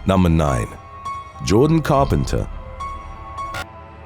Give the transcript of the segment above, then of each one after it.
Number 9. Jordan Carpenter.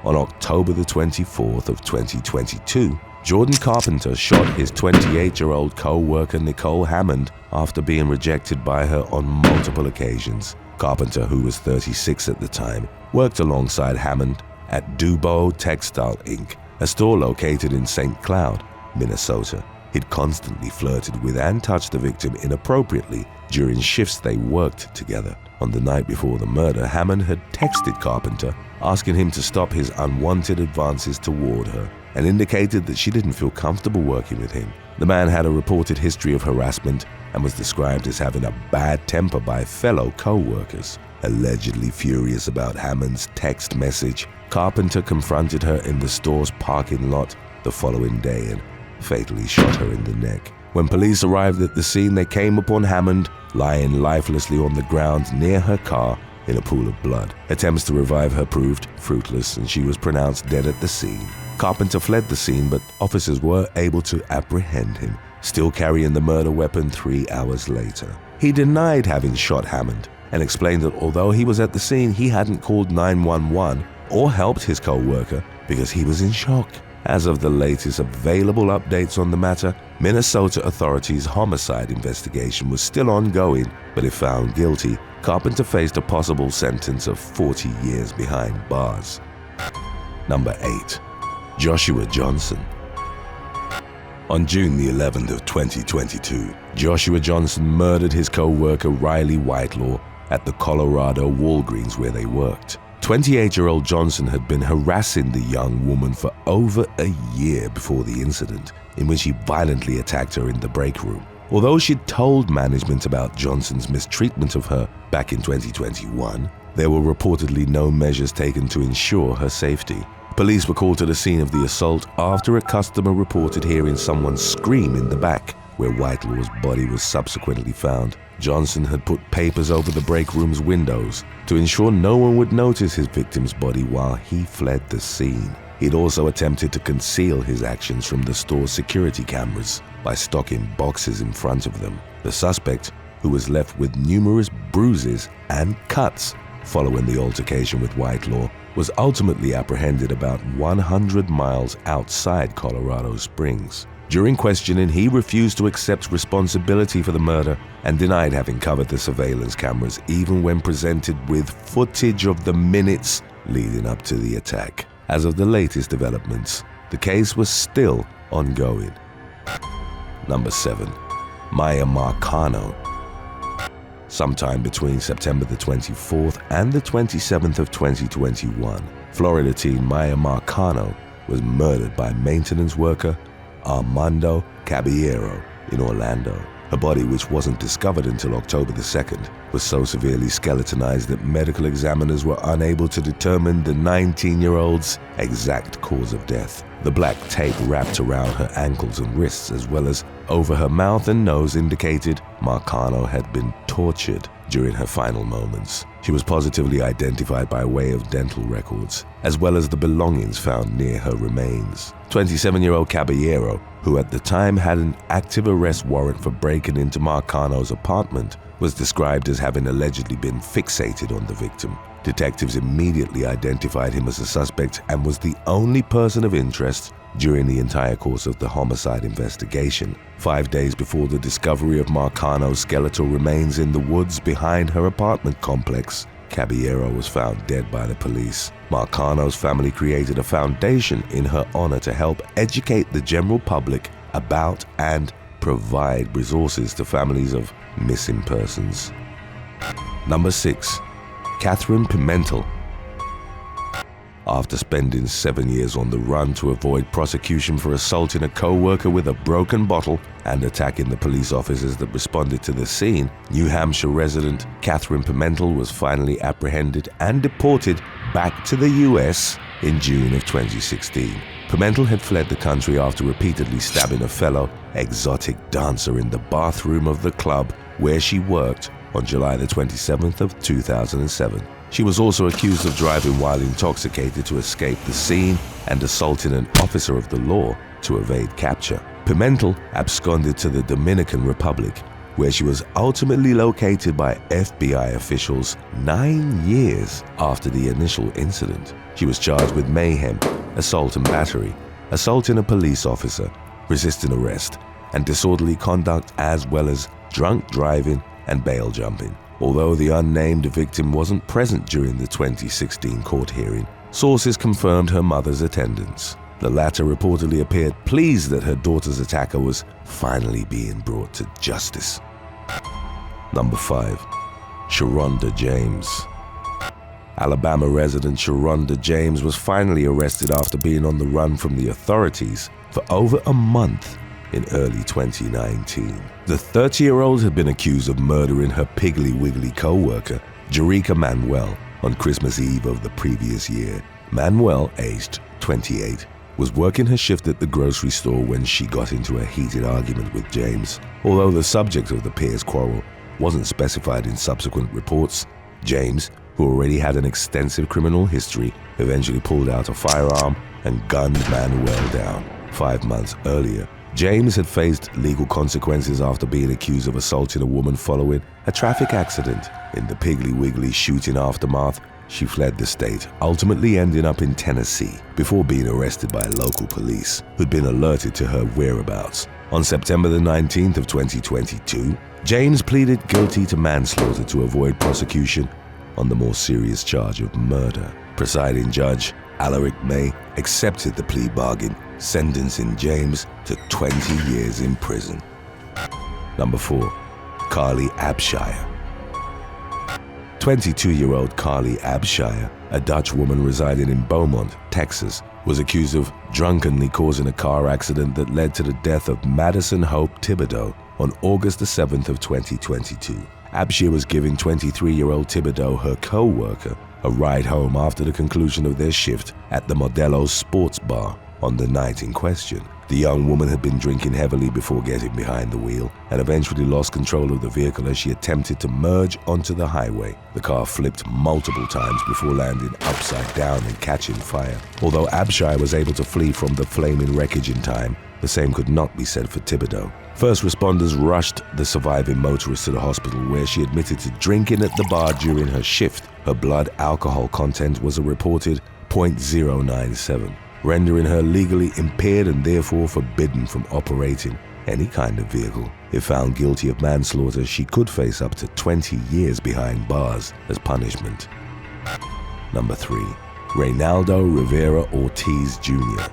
On October the 24th of 2022, Jordan Carpenter shot his 28-year-old co-worker Nicole Hammond after being rejected by her on multiple occasions. Carpenter, who was 36 at the time, worked alongside Hammond at Dubois Textile Inc., a store located in St. Cloud, Minnesota. He'd constantly flirted with and touched the victim inappropriately during shifts they worked together. On the night before the murder, Hammond had texted Carpenter asking him to stop his unwanted advances toward her and indicated that she didn't feel comfortable working with him. The man had a reported history of harassment and was described as having a bad temper by fellow co-workers. Allegedly furious about Hammond's text message, Carpenter confronted her in the store's parking lot the following day and fatally shot her in the neck. When police arrived at the scene, they came upon Hammond lying lifelessly on the ground near her car in a pool of blood. Attempts to revive her proved fruitless and she was pronounced dead at the scene. Carpenter fled the scene, but officers were able to apprehend him, still carrying the murder weapon 3 hours later. He denied having shot Hammond and explained that although he was at the scene, he hadn't called 911 or helped his co-worker because he was in shock. As of the latest available updates on the matter, Minnesota authorities' homicide investigation was still ongoing, but if found guilty, Carpenter faced a possible sentence of 40 years behind bars. Number 8. Joshua Johnson. On June the 11th of 2022, Joshua Johnson murdered his co-worker Riley Whitelaw at the Colorado Walgreens where they worked. 28-year-old Johnson had been harassing the young woman for over a year before the incident, in which he violently attacked her in the break room. Although she'd told management about Johnson's mistreatment of her back in 2021, there were reportedly no measures taken to ensure her safety. Police were called to the scene of the assault after a customer reported hearing someone scream in the back, where Whitelaw's body was subsequently found. Johnson had put papers over the break room's windows to ensure no one would notice his victim's body while he fled the scene. He'd also attempted to conceal his actions from the store's security cameras by stocking boxes in front of them. The suspect, who was left with numerous bruises and cuts following the altercation with Whitelaw, was ultimately apprehended about 100 miles outside Colorado Springs. During questioning, he refused to accept responsibility for the murder and denied having covered the surveillance cameras even when presented with footage of the minutes leading up to the attack. As of the latest developments, the case was still ongoing. Number 7. MIYA MARCANO. Sometime between September the 24th and the 27th of 2021, Florida teen MIYA MARCANO was murdered by maintenance worker Armando Caballero in Orlando. Her body, which wasn't discovered until October the 2nd, was so severely skeletonized that medical examiners were unable to determine the 19-year-old's exact cause of death. The black tape wrapped around her ankles and wrists as well as over her mouth and nose indicated MARCANO had been tortured during her final moments. She was positively identified by way of dental records, as well as the belongings found near her remains. 27-year-old Caballero, who at the time had an active arrest warrant for breaking into MARCANO's apartment, was described as having allegedly been fixated on the victim. Detectives immediately identified him as a suspect and was the only person of interest during the entire course of the homicide investigation. 5 days before the discovery of MARCANO's skeletal remains in the woods behind her apartment complex, Caballero was found dead by the police. MARCANO's family created a foundation in her honor to help educate the general public about and provide resources to families of missing persons. Number 6. KATHERINE Pimental. After spending 7 years on the run to avoid prosecution for assaulting a co-worker with a broken bottle and attacking the police officers that responded to the scene, New Hampshire resident KATHERINE Pimental was finally apprehended and deported back to the US in June of 2016. Pimental had fled the country after repeatedly stabbing a fellow exotic dancer in the bathroom of the club where she worked on July the 27th of 2007. She was also accused of driving while intoxicated to escape the scene and assaulting an officer of the law to evade capture. Pimental absconded to the Dominican Republic where she was ultimately located by FBI officials 9 years after the initial incident. She was charged with mayhem, assault and battery, assaulting a police officer, resisting arrest, and disorderly conduct, as well as drunk driving and bail jumping. Although the unnamed victim wasn't present during the 2016 court hearing, sources confirmed her mother's attendance. The latter reportedly appeared pleased that her daughter's attacker was finally being brought to justice. Number 5. Sharonda James. Alabama resident Sharonda James was finally arrested after being on the run from the authorities for over a month in early 2019. The 30-year-old had been accused of murdering her Piggly Wiggly co-worker, Jerica Manuel, on Christmas Eve of the previous year. Manuel, aged 28, was working her shift at the grocery store when she got into a heated argument with James. Although the subject of the pair's quarrel wasn't specified in subsequent reports, James, who already had an extensive criminal history, eventually pulled out a firearm and gunned Manuel down. 5 months earlier, James had faced legal consequences after being accused of assaulting a woman following a traffic accident. In the Piggly Wiggly shooting aftermath, she fled the state, ultimately ending up in Tennessee before being arrested by local police, who'd been alerted to her whereabouts. On September the 19th of 2022, James pleaded guilty to manslaughter to avoid prosecution on the more serious charge of murder. Presiding Judge Alaric May accepted the plea bargain, sentencing James to 20 years in prison. Number 4. Carly Abshire. 22-year-old Carly Abshire, a Dutch woman residing in Beaumont, Texas, was accused of drunkenly causing a car accident that led to the death of Madison Hope Thibodeau on August the 7th of 2022. Abshire was giving 23-year-old Thibodeau, her co-worker, a ride home after the conclusion of their shift at the Modelo Sports Bar on the night in question. The young woman had been drinking heavily before getting behind the wheel and eventually lost control of the vehicle as she attempted to merge onto the highway. The car flipped multiple times before landing upside down and catching fire. Although Abshire was able to flee from the flaming wreckage in time, the same could not be said for Thibodeau. First responders rushed the surviving motorist to the hospital, where she admitted to drinking at the bar during her shift. Her blood alcohol content was a reported 0.097. rendering her legally impaired and therefore forbidden from operating any kind of vehicle. If found guilty of manslaughter, she could face up to 20 years behind bars as punishment. Number 3. Reynaldo Rivera Ortiz Jr.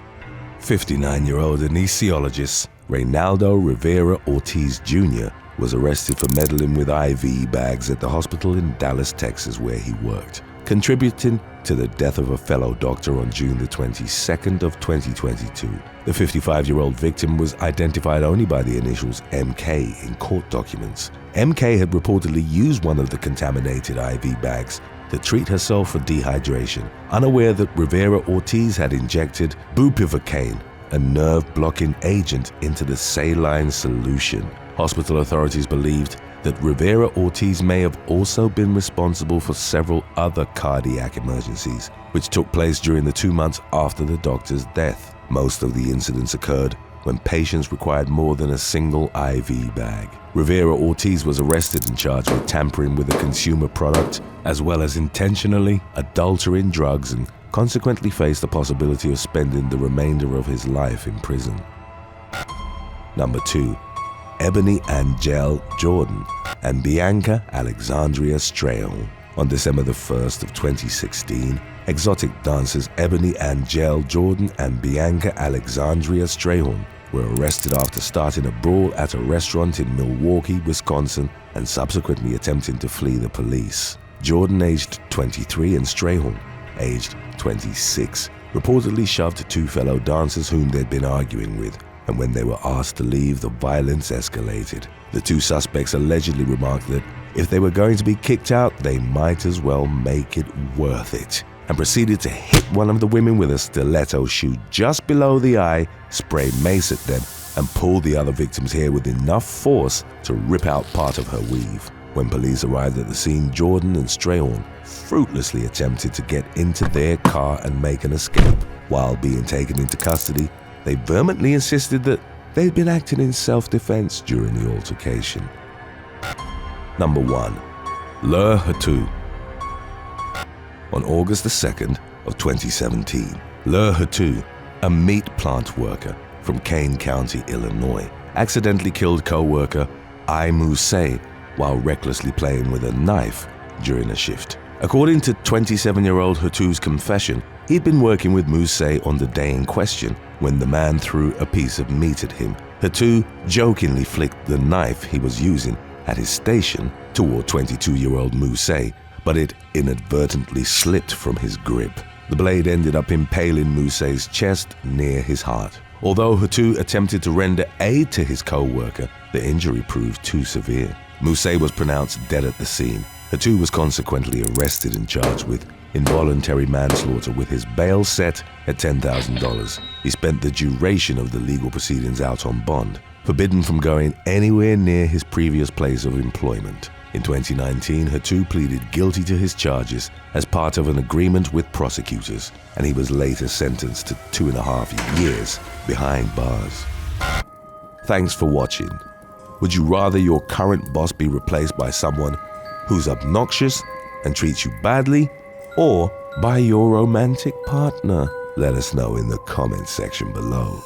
59-year-old anesthesiologist Reynaldo Rivera Ortiz Jr. was arrested for meddling with IV bags at the hospital in Dallas, Texas, where he worked, contributing to the death of a fellow doctor on June the 22nd of 2022. The 55-year-old victim was identified only by the initials MK in court documents. MK had reportedly used one of the contaminated IV bags to treat herself for dehydration, unaware that Rivera Ortiz had injected bupivacaine, a nerve-blocking agent, into the saline solution. Hospital authorities believed that Rivera Ortiz may have also been responsible for several other cardiac emergencies, which took place during the 2 months after the doctor's death. Most of the incidents occurred when patients required more than a single IV bag. Rivera Ortiz was arrested and charged with tampering with a consumer product, as well as intentionally adulterating drugs, and consequently faced the possibility of spending the remainder of his life in prison. Number 2. Ebony Angele Jordan and Bianca Alexandria Strayhorn. On December the 1st of 2016, exotic dancers Ebony Angele Jordan and Bianca Alexandria Strayhorn were arrested after starting a brawl at a restaurant in Milwaukee, Wisconsin, and subsequently attempting to flee the police. Jordan, aged 23, and Strayhorn, aged 26, reportedly shoved 2 fellow dancers whom they'd been arguing with, and when they were asked to leave, the violence escalated. The 2 suspects allegedly remarked that if they were going to be kicked out, they might as well make it worth it, and proceeded to hit one of the women with a stiletto shoe just below the eye, spray mace at them, and pull the other victim's hair with enough force to rip out part of her weave. When police arrived at the scene, Jordan and Strayhorn fruitlessly attempted to get into their car and make an escape. While being taken into custody, they vehemently insisted that they'd been acting in self-defense during the altercation. Number 1. Le Hatu. On August the 2nd of 2017, Le Hatu, a meat plant worker from Kane County, Illinois, accidentally killed co-worker I Musay while recklessly playing with a knife during a shift. According to 27-year-old Hatu's confession, he'd been working with Musay on the day in question when the man threw a piece of meat at him. Hatu jokingly flicked the knife he was using at his station toward 22-year-old Musay, but it inadvertently slipped from his grip. The blade ended up impaling Musay's chest near his heart. Although Hatu attempted to render aid to his co-worker, the injury proved too severe. Musay was pronounced dead at the scene. Hatu was consequently arrested and charged with involuntary manslaughter with his bail set at $10,000. He spent the duration of the legal proceedings out on bond, forbidden from going anywhere near his previous place of employment. In 2019, Hatu pleaded guilty to his charges as part of an agreement with prosecutors, and he was later sentenced to 2.5 years behind bars. Thanks for watching. Would you rather your current boss be replaced by someone who's obnoxious and treats you badly, or by your romantic partner? Let us know in the comments section below.